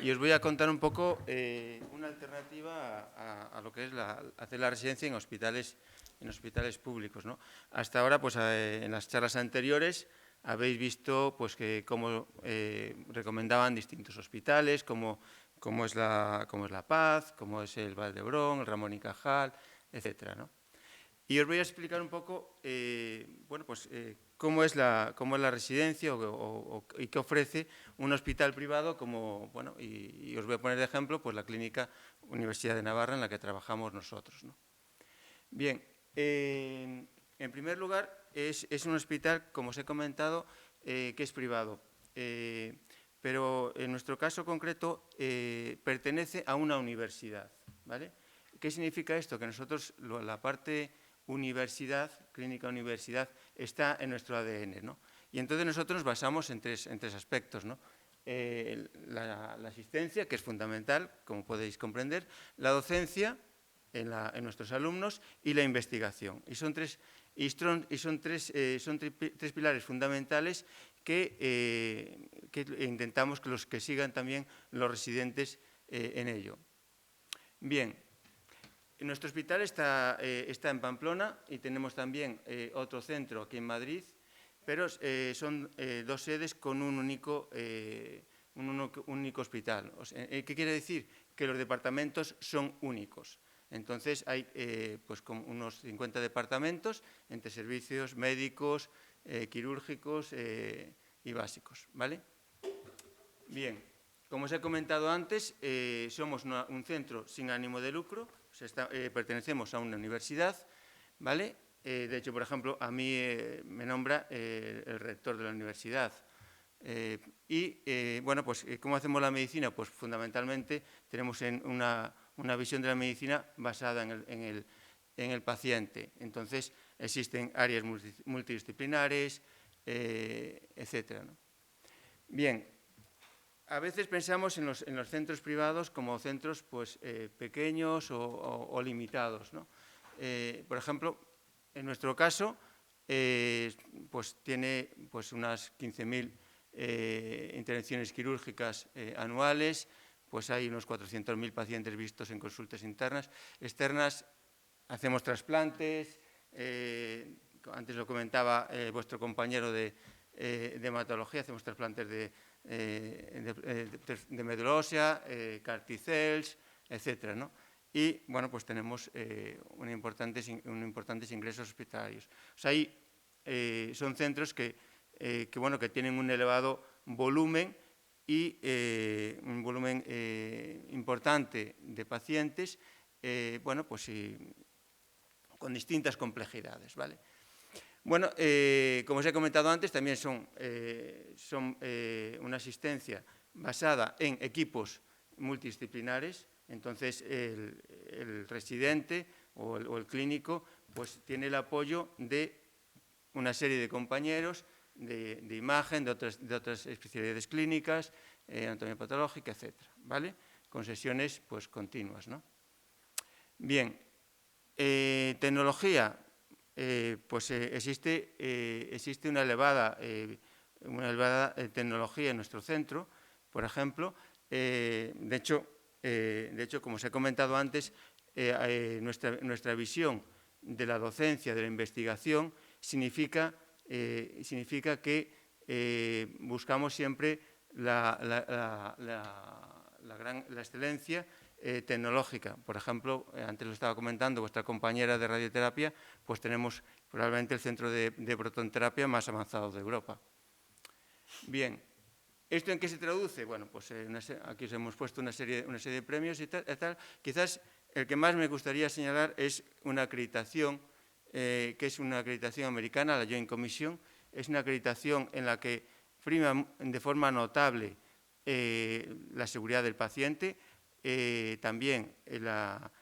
y os voy a contar un poco una alternativa a lo que es hacer la residencia en hospitales públicos, ¿no? Hasta ahora, pues en las charlas anteriores habéis visto pues, cómo recomendaban distintos hospitales, cómo es la Paz, cómo es el Valdebrón, el Ramón y Cajal, etcétera, ¿no? Y os voy a explicar un poco bueno, pues, cómo es la residencia y qué ofrece un hospital privado como, bueno, y os voy a poner de ejemplo pues, la Clínica Universidad de Navarra en la que trabajamos nosotros, ¿no? Bien, en primer lugar, es un hospital, como os he comentado, que es privado, pero en nuestro caso concreto pertenece a una universidad, ¿vale? ¿Qué significa esto? Que nosotros, la parte universidad, clínica universidad, está en nuestro ADN, ¿no? Y entonces nosotros nos basamos en tres aspectos, ¿no? La asistencia, que es fundamental, como podéis comprender, la docencia en nuestros alumnos y la investigación. Y son tres pilares fundamentales que intentamos que los que sigan también los residentes en ello. Bien. Nuestro hospital está en Pamplona y tenemos también otro centro aquí en Madrid, pero son dos sedes con un único hospital. ¿Qué quiere decir? Que los departamentos son únicos. Entonces hay pues, unos 50 departamentos entre servicios médicos, quirúrgicos y básicos, ¿vale? Bien, como os he comentado antes, somos un centro sin ánimo de lucro. Pertenecemos a una universidad, ¿vale? De hecho, por ejemplo, a mí me nombra el rector de la universidad. Bueno, pues, ¿cómo hacemos la medicina? Pues, fundamentalmente, tenemos una visión de la medicina basada en el paciente. Entonces, existen áreas multidisciplinares, etcétera, ¿no? Bien. A veces pensamos en los centros privados como centros pues, pequeños o limitados, ¿no? Por ejemplo, en nuestro caso, pues, tiene pues, unas 15.000 intervenciones quirúrgicas anuales, pues hay unos 400.000 pacientes vistos en consultas internas, externas, hacemos trasplantes, antes lo comentaba vuestro compañero de hematología, hacemos trasplantes de médula ósea, carticels, etcétera, ¿no? Y, bueno, pues tenemos unos importantes ingresos hospitalarios. O sea, ahí son centros que tienen un elevado volumen y un volumen importante de pacientes, bueno, pues con distintas complejidades, ¿vale? Bueno, como os he comentado antes, también son una asistencia basada en equipos multidisciplinares. Entonces, el residente o el clínico pues, tiene el apoyo de una serie de compañeros de imagen, de otras especialidades clínicas, anatomía patológica, etcétera, ¿vale? Con sesiones pues, continuas, ¿no? Bien, tecnología. Pues existe una elevada tecnología en nuestro centro. Por ejemplo, de hecho, como os he comentado antes, nuestra visión de la docencia, de la investigación, significa que buscamos siempre la excelencia tecnológica. Por ejemplo, antes lo estaba comentando vuestra compañera de radioterapia, pues tenemos probablemente el centro de protonterapia más avanzado de Europa. Bien, ¿esto en qué se traduce? Bueno, pues aquí os hemos puesto una serie de premios y tal. Quizás el que más me gustaría señalar es una acreditación, que es una acreditación americana, la Joint Commission. Es una acreditación en la que prima de forma notable la seguridad del paciente, también en la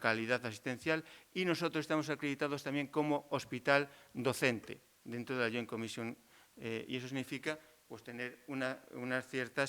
calidad asistencial, y nosotros estamos acreditados también como hospital docente dentro de la Joint Commission, y eso significa pues, tener una cierta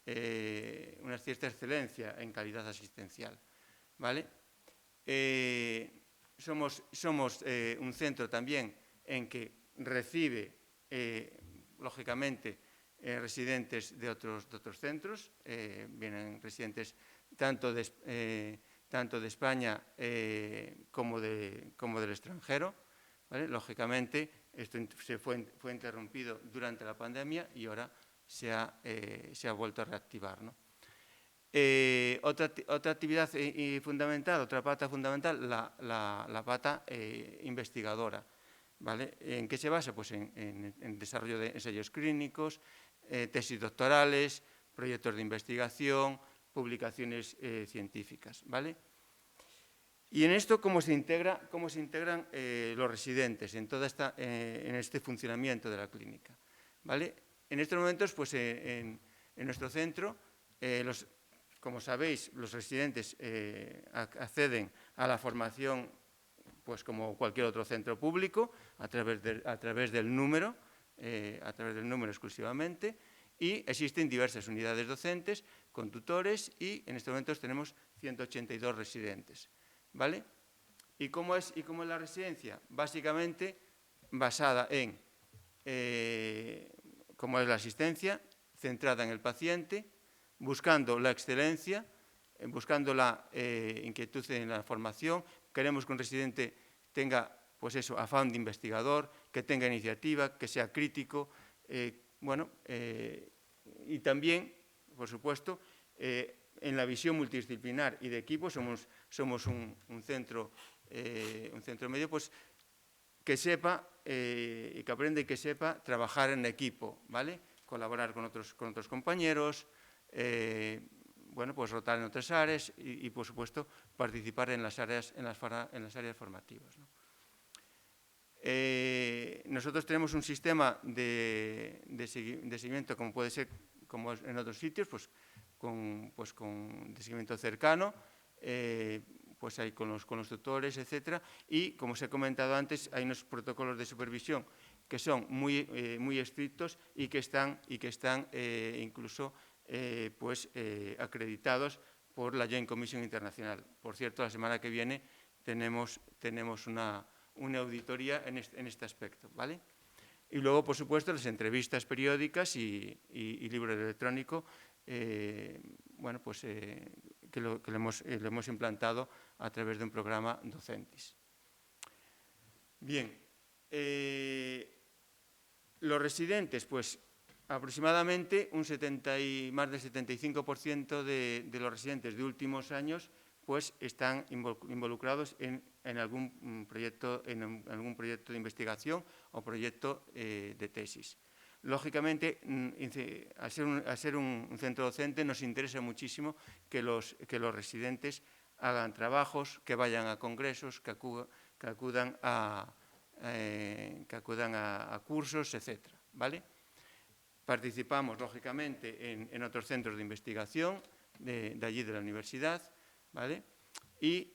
excelencia en calidad asistencial, ¿vale? Somos un centro también en que recibe, lógicamente, residentes de otros centros, vienen residentes tanto de España como del extranjero, ¿vale? Lógicamente, esto fue interrumpido durante la pandemia y ahora se ha vuelto a reactivar, ¿no? Otra actividad fundamental, otra pata fundamental, la pata investigadora, ¿vale? ¿En qué se basa? Pues en el desarrollo de ensayos clínicos, tesis doctorales, proyectos de investigación, publicaciones científicas, ¿vale? Y en esto, ¿cómo se integran los residentes en este funcionamiento de la clínica? ¿Vale? En estos momentos, pues en nuestro centro, como sabéis, los residentes acceden a la formación, pues como cualquier otro centro público, a través del número exclusivamente, y existen diversas unidades docentes con tutores y en estos momentos tenemos 182 residentes, ¿vale? ¿Y cómo es la residencia? Básicamente basada en, cómo es la asistencia, centrada en el paciente, buscando la excelencia, buscando la inquietud en la formación. Queremos que un residente tenga, pues eso, afán de investigador, que tenga iniciativa, que sea crítico, y también, por supuesto, en la visión multidisciplinar y de equipo, somos un centro medio, pues que sepa y que aprenda y que sepa trabajar en equipo, ¿vale? Colaborar con otros compañeros, pues rotar en otras áreas y, por supuesto, participar en las áreas formativas, ¿no? Nosotros tenemos un sistema de seguimiento, como puede ser como en otros sitios, pues con de seguimiento cercano, pues ahí con los tutores, etcétera, y como os he comentado antes, hay unos protocolos de supervisión que son muy estrictos y que están incluso acreditados por la Joint Commission Internacional. Por cierto, la semana que viene tenemos una auditoría en este aspecto, ¿vale? Y luego, por supuesto, las entrevistas periódicas y libro electrónico, que lo hemos implantado a través de un programa Docentis. Bien, los residentes, pues aproximadamente más del 75% de los residentes de últimos años pues están involucrados en algún proyecto de investigación o proyecto de tesis. Lógicamente, al ser un centro docente, nos interesa muchísimo que los residentes hagan trabajos, que vayan a congresos, que acudan a cursos, etcétera, ¿vale? Participamos, lógicamente, en otros centros de investigación de allí de la universidad, ¿vale? Y,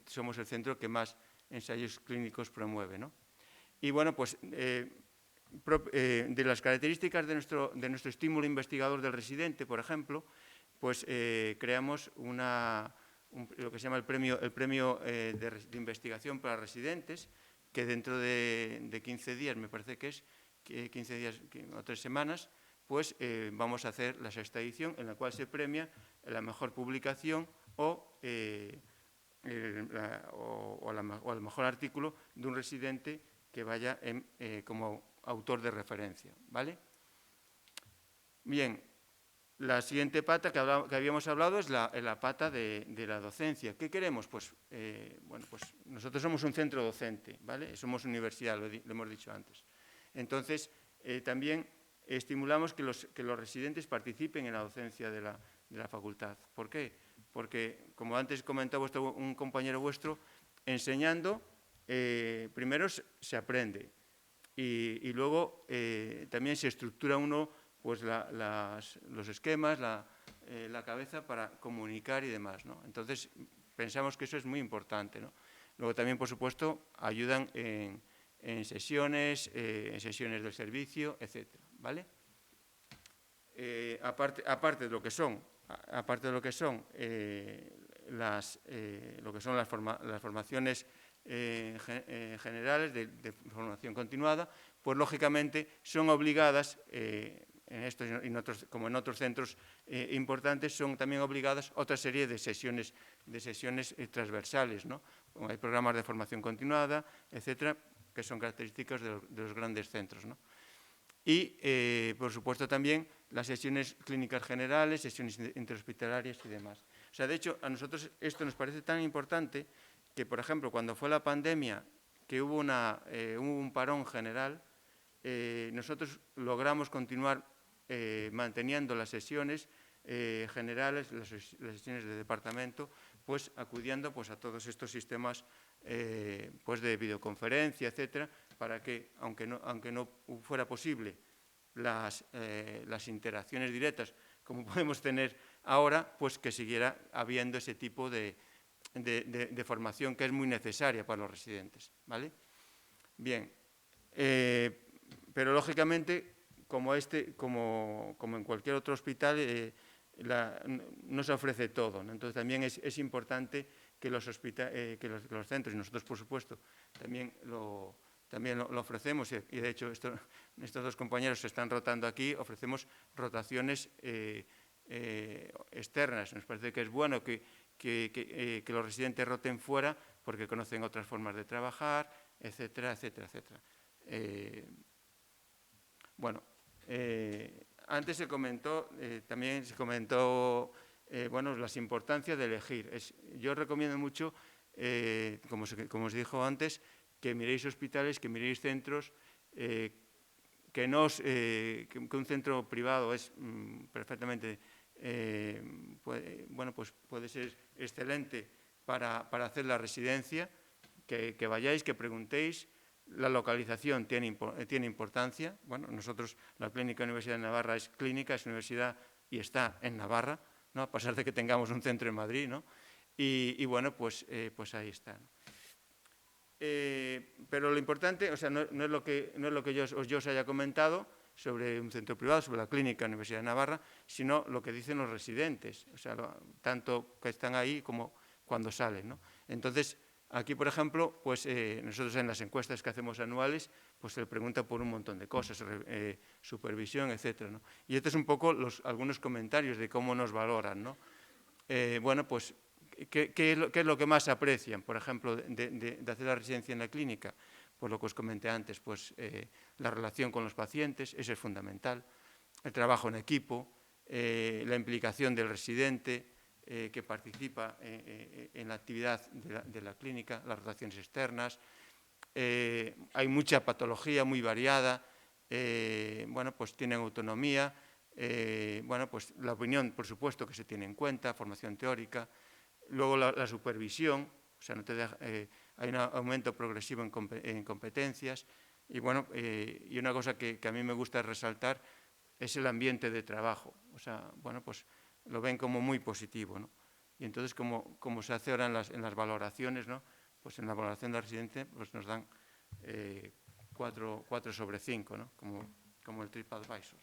somos el centro que más ensayos clínicos promueve, ¿no? Y, de las características de nuestro estímulo investigador del residente, por ejemplo, pues creamos lo que se llama el premio de investigación para residentes, que dentro de 15 días, me parece que es, 15 días o 3 semanas, pues vamos a hacer la sexta edición en la cual se premia la mejor publicación o el mejor artículo de un residente que vaya como autor de referencia, ¿vale? Bien, la siguiente pata que habíamos hablado es la pata de la docencia. ¿Qué queremos? Pues nosotros somos un centro docente, ¿vale? Somos universidad, lo hemos dicho antes. Entonces, también estimulamos que los residentes participen en la docencia de la facultad. ¿Por qué? Porque, como antes comentaba un compañero vuestro, enseñando, primero se aprende y luego también se estructura uno pues los esquemas, la cabeza para comunicar y demás, ¿no? Entonces, pensamos que eso es muy importante, ¿no? Luego también, por supuesto, ayudan en sesiones del servicio, etcétera, ¿vale? Aparte de lo que son las formaciones generales de formación continuada, pues lógicamente son obligadas, en estos y en otros, como en otros centros importantes, son también obligadas otra serie de sesiones transversales, ¿no? Como hay programas de formación continuada, etcétera, que son características de los grandes centros, ¿no? Y, por supuesto, también las sesiones clínicas generales, sesiones interhospitalarias y demás. O sea, de hecho, a nosotros esto nos parece tan importante que, por ejemplo, cuando fue la pandemia, que hubo un parón general, nosotros logramos continuar manteniendo las sesiones generales, las sesiones de departamento, pues acudiendo pues, a todos estos sistemas pues, de videoconferencia, etcétera, para que, aunque no fuera posible las interacciones directas como podemos tener ahora, pues que siguiera habiendo ese tipo de formación que es muy necesaria para los residentes, ¿vale? Bien, pero lógicamente, como en cualquier otro hospital, no se ofrece todo, ¿no? Entonces también es importante que los centros, y nosotros por supuesto también lo ofrecemos, y de hecho estos dos compañeros se están rotando aquí, ofrecemos rotaciones externas. Nos parece que es bueno que los residentes roten fuera porque conocen otras formas de trabajar, etcétera, etcétera, etcétera. Bueno, antes también se comentó bueno, las importancias de elegir. Yo recomiendo mucho, como os dijo antes, que miréis hospitales, que miréis centros, que un centro privado es perfectamente, bueno, pues puede ser excelente para hacer la residencia, que vayáis, que preguntéis. La localización tiene importancia. Bueno, nosotros, la Clínica Universidad de Navarra es clínica, es universidad y está en Navarra, ¿no? A pesar de que tengamos un centro en Madrid, ¿no? Y bueno, pues ahí está, ¿no? Pero lo importante, o sea, no es lo que yo os haya comentado sobre un centro privado, sobre la Clínica Universidad de Navarra, sino lo que dicen los residentes, o sea, tanto que están ahí como cuando salen, ¿no? Entonces, aquí, por ejemplo, pues nosotros en las encuestas que hacemos anuales, pues se le pregunta por un montón de cosas, supervisión, etcétera, ¿no? Y estos es un poco algunos comentarios de cómo nos valoran, ¿no? Bueno, pues, ¿qué es lo que más aprecian, por ejemplo, de hacer la residencia en la clínica? Pues lo que os comenté antes, pues la relación con los pacientes, eso es fundamental, el trabajo en equipo, la implicación del residente, que participa en la actividad de la clínica, las rotaciones externas. Hay mucha patología muy variada, bueno, pues tienen autonomía, bueno, pues la opinión, por supuesto, que se tiene en cuenta, formación teórica, luego la supervisión, o sea, hay un aumento progresivo en competencias, y bueno, y una cosa que a mí me gusta resaltar es el ambiente de trabajo, o sea, bueno, pues lo ven como muy positivo, ¿no? Y entonces, como se hace ahora en las valoraciones, ¿no? Pues en la valoración de la residencia, pues nos dan 4 sobre 5, ¿no? Como el TripAdvisor.